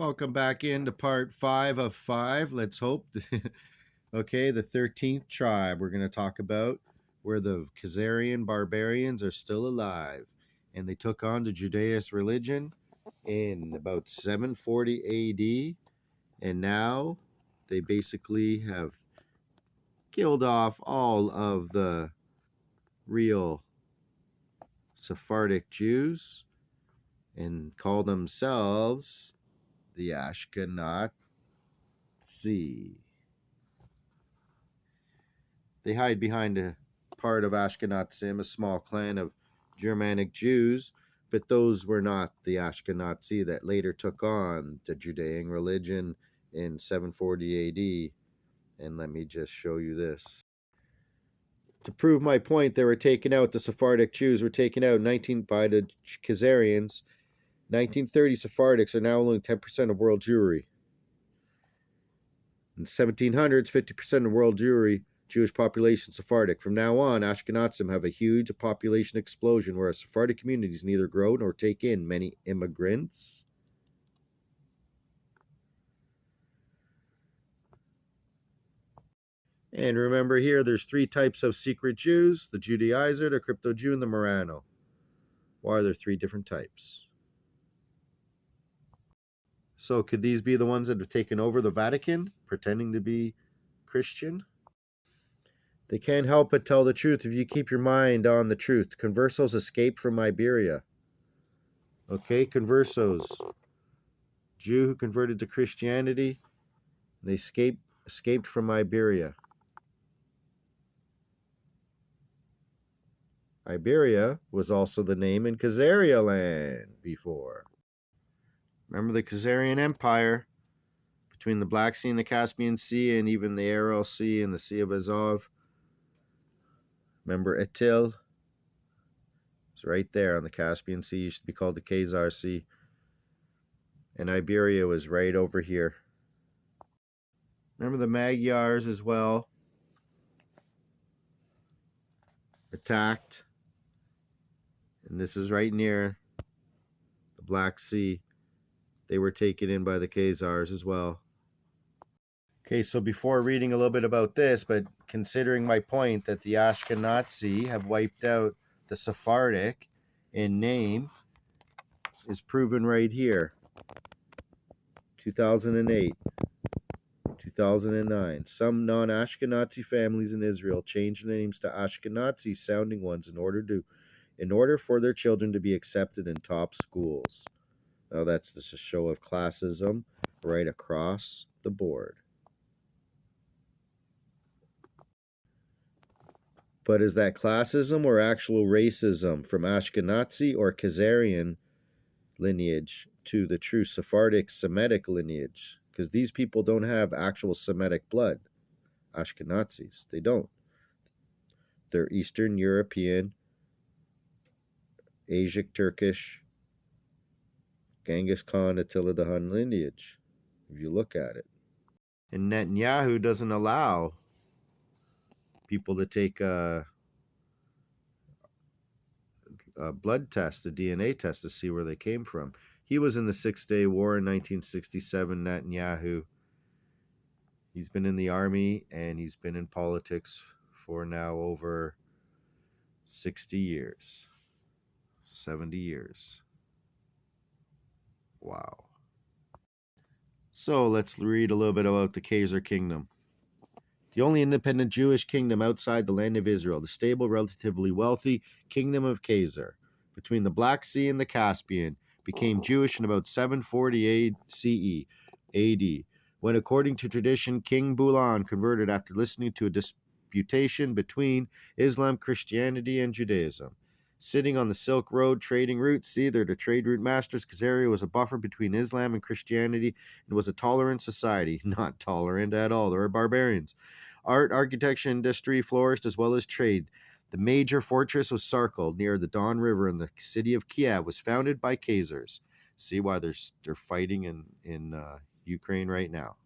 Welcome back into part 5 of 5. Let's hope. Okay, the 13th tribe we're going to talk about, where the Khazarian barbarians are still alive. And they took on the Judaism religion in about 740 AD. And now they basically have killed off all of the real Sephardic Jews and call themselves the Ashkenazi. They hide behind a part of Ashkenazim, a small clan of Germanic Jews, but those were not the Ashkenazi that later took on the Judean religion in 740 AD. And let me just show you this. To prove my point, they were taken out, the Sephardic Jews were taken out by the Khazarians. 1930 Sephardics are now only 10% of world Jewry. In the 1700s, 50% of world Jewish population Sephardic. From now on, Ashkenazim have a huge population explosion, whereas Sephardic communities neither grow nor take in many immigrants. And remember here, there's 3 types of secret Jews: the Judaizer, the crypto Jew, and the Marrano. Why are there 3 different types? So could these be the ones that have taken over the Vatican, pretending to be Christian? They can't help but tell the truth if you keep your mind on the truth. Conversos escaped from Iberia. Okay, conversos. Jew who converted to Christianity, they escaped from Iberia. Iberia was also the name in Khazaria land before. Remember the Khazarian Empire between the Black Sea and the Caspian Sea, and even the Aral Sea and the Sea of Azov. Remember Etil? It's right there on the Caspian Sea. It used to be called the KHAZARS Sea. And Iberia was right over here. Remember the Magyars as well? Attacked. And this is right near the Black Sea. They were taken in by the KHAZARS as well. Okay, so before reading a little bit about this, but considering my point that the Ashkenazi have wiped out the Sephardic in name, is proven right here. 2008, 2009. Some non-Ashkenazi families in Israel changed their names to Ashkenazi sounding ones in order for their children to be accepted in top schools. Now that's just a show of classism right across the board. But is that classism or actual racism from Ashkenazi or Khazarian lineage to the true Sephardic Semitic lineage? Because these people don't have actual Semitic blood. Ashkenazis, they don't. They're Eastern European, Asiatic, Turkish, Genghis Khan, Attila the Hun lineage, if you look at it. And Netanyahu doesn't allow people to take a blood test, a DNA test, to see where they came from. He was in the 6-Day War in 1967, Netanyahu. He's been in the army and he's been in politics for now over 60 years, 70 years. Wow. So let's read a little bit about the Khazar Kingdom. The only independent Jewish kingdom outside the land of Israel, the stable, relatively wealthy kingdom of Khazar, between the Black Sea and the Caspian, became Jewish in about 740 CE AD, when, according to tradition, King Bulan converted after listening to a disputation between Islam, Christianity, and Judaism. Sitting on the Silk Road trading route, they're the trade route masters. Khazaria was a buffer between Islam and Christianity and was a tolerant society. Not tolerant at all. They were barbarians. Art, architecture, and industry flourished as well as trade. The major fortress was Sarkal near the Don River, and the city of Kiev was founded by Khazars. See why they're fighting in Ukraine right now.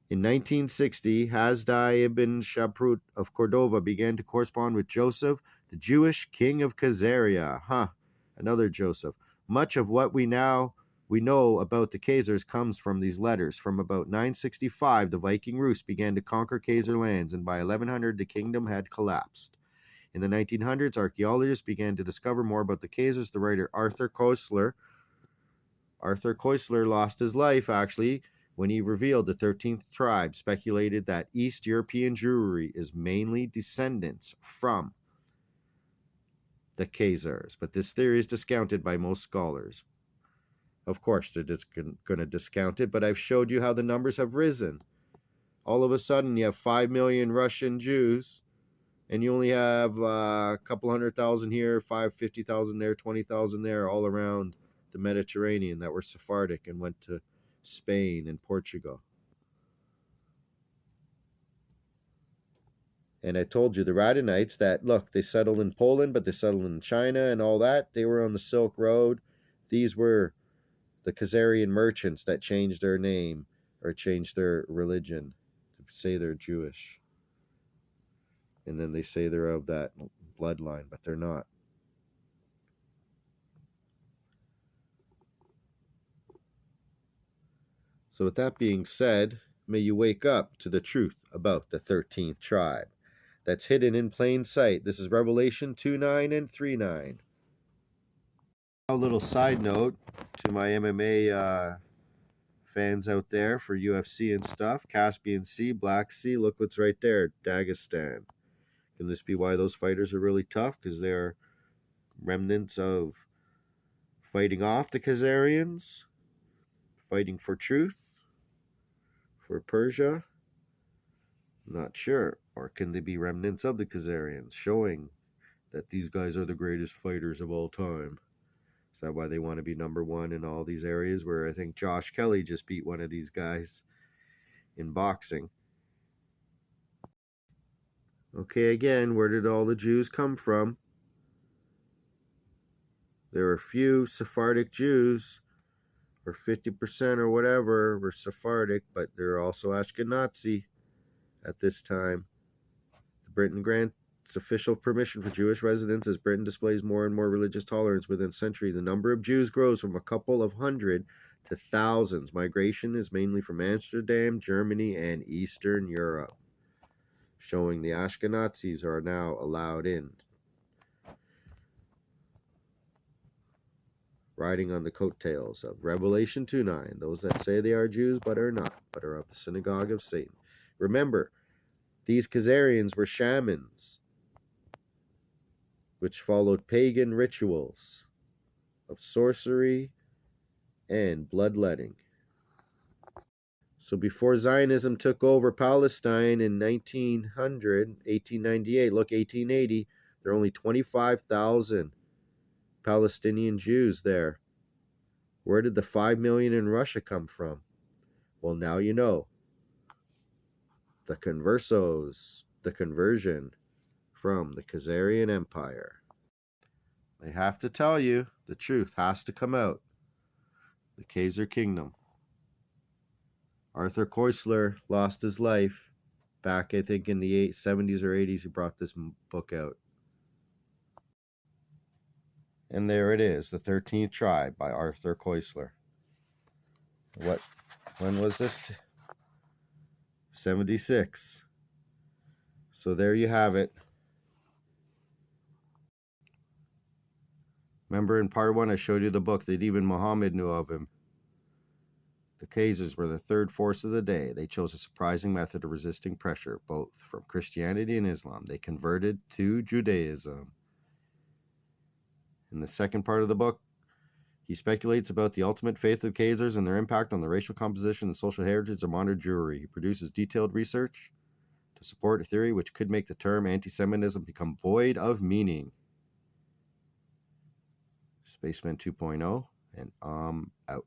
In 1960, Hasdai ibn Shaprut of Cordova began to correspond with Joseph, the Jewish king of Khazaria. Another Joseph. Much of what we now we know about the KHAZARS comes from these letters. From about 965, the Viking Rus began to conquer KHAZAR lands, and by 1100, the kingdom had collapsed. In the 1900s, archaeologists began to discover more about the KHAZARS. The writer Arthur Koestler lost his life, actually, when he revealed the 13th tribe speculated that East European Jewry is mainly descendants from the KHAZARS, but this theory is discounted by most scholars. Of course, they're just going to discount it, but I've showed you how the numbers have risen. All of a sudden, you have 5 million Russian Jews, and you only have a couple 100,000 here, 50,000 there, 20,000 there, all around the Mediterranean that were Sephardic and went to Spain and Portugal. And I told you the Radhanites that, look, they settled in Poland, but they settled in China and all that. They were on the Silk Road. These were the Khazarian merchants that changed their name or changed their religion to say they're Jewish. And then they say they're of that bloodline, but they're not. So with that being said, may you wake up to the truth about the 13th tribe that's hidden in plain sight. This is Revelation 2:9 and 3:9. A little side note to my MMA fans out there for UFC and stuff. Caspian Sea, Black Sea, look what's right there, Dagestan. Can this be why those fighters are really tough? Because they're remnants of fighting off the Khazarians, fighting for truth, for Persia? Not sure. Or can they be remnants of the Khazarians, showing that these guys are the greatest fighters of all time? Is that why they want to be number one in all these areas where I think Josh Kelly just beat one of these guys in boxing? Okay, again, where did all the Jews come from? There were few Sephardic Jews, or 50% or whatever were Sephardic, but they're also Ashkenazi at this time. Britain grants official permission for Jewish residents as Britain displays more and more religious tolerance within a century. The number of Jews grows from a couple of hundred to thousands. Migration is mainly from Amsterdam, Germany, and Eastern Europe, showing the Ashkenazis are now allowed in. Riding on the coattails of Revelation 2:9, those that say they are Jews but are not, but are of the synagogue of Satan. Remember, these Khazarians were shamans, which followed pagan rituals of sorcery and bloodletting. So before Zionism took over Palestine in 1898, look, 1880, there are only 25,000 Palestinian Jews there. Where did the 5 million in Russia come from? Well, now you know. The conversos, the conversion from the Khazarian Empire. I have to tell you, the truth has to come out. The KHAZAR Kingdom. Arthur Koestler lost his life back, I think, in the 70s or 80s. He brought this book out. And there it is, The 13th Tribe by Arthur Koestler. When was this? 76. So there you have it. Remember in part 1 I showed you the book that even Muhammad knew of him. The KHAZARS were the third force of the day. They chose a surprising method of resisting pressure, both from Christianity and Islam. They converted to Judaism. In the second part of the book, he speculates about the ultimate faith of KHAZARS and their impact on the racial composition and social heritage of modern Jewry. He produces detailed research to support a theory which could make the term anti-Semitism become void of meaning. SPACEMAN 2.0, and I'm out.